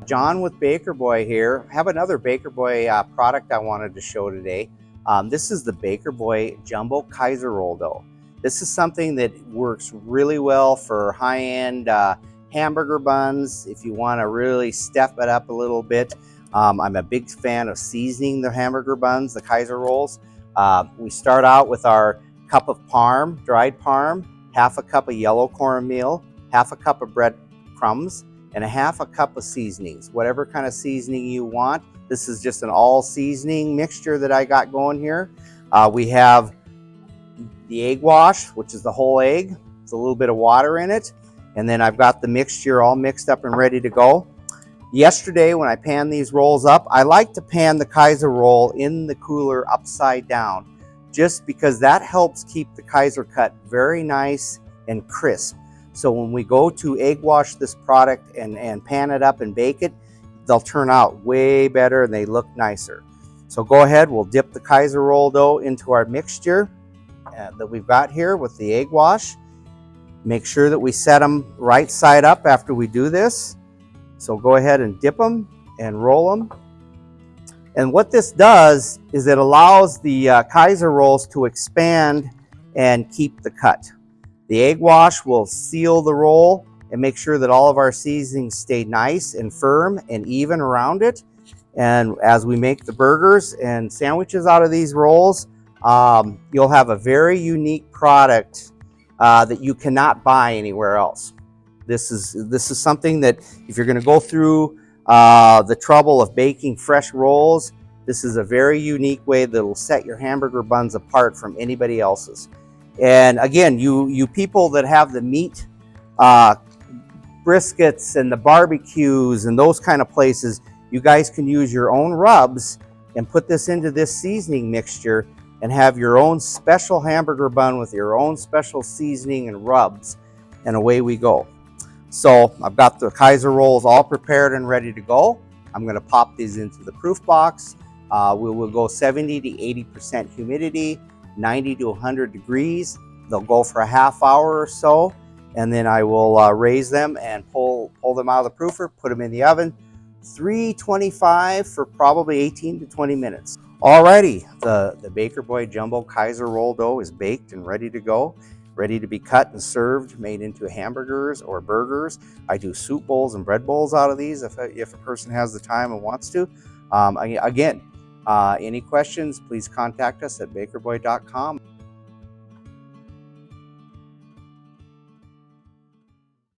John with Baker Boy here. I have another Baker Boy product I wanted to show today. This is the Baker Boy Jumbo Kaiser Roll Dough. This is something that works really well for high-end hamburger buns. If you want to really step it up a little bit, I'm a big fan of seasoning the hamburger buns, the Kaiser rolls. We start out with our cup of parm, dried parm, half a cup of yellow cornmeal, half a cup of bread crumbs, and a half a cup of seasonings, whatever kind of seasoning you want. This is just an all seasoning mixture that I got going here. We have the egg wash, which is the whole egg. It's a little bit of water in it. And then I've got the mixture all mixed up and ready to go. Yesterday, when I panned these rolls up, I like to pan the Kaiser roll in the cooler upside down, just because that helps keep the Kaiser cut very nice and crisp. So when we go to egg wash this product and pan it up and bake it, they'll turn out way better and they look nicer. So go ahead, we'll dip the Kaiser roll dough into our mixture that we've got here with the egg wash. Make sure that we set them right side up after we do this. So go ahead and dip them and roll them. And what this does is it allows the Kaiser rolls to expand and keep the cut. The egg wash will seal the roll and make sure that all of our seasonings stay nice and firm and even around it. And as we make the burgers and sandwiches out of these rolls, you'll have a very unique product that you cannot buy anywhere else. This is something that if you're going to go through the trouble of baking fresh rolls, this is a very unique way that will set your hamburger buns apart from anybody else's. And again, you people that have the meat briskets and the barbecues and those kind of places, you guys can use your own rubs and put this into this seasoning mixture and have your own special hamburger bun with your own special seasoning and rubs, and away we go. So I've got the Kaiser rolls all prepared and ready to go. I'm going to pop these into the proof box. We will go 70 to 80% humidity, 90 to 100 degrees. They'll go for a half hour or so, and then I will raise them and pull them out of the proofer, put them in the oven, 325 for probably 18 to 20 minutes. Alrighty, the Baker Boy Jumbo Kaiser Roll Dough is baked and ready to go, ready to be cut and served, made into hamburgers or burgers. I do soup bowls and bread bowls out of these if a person has the time and wants to. Again, any questions, please contact us at bakerboy.com.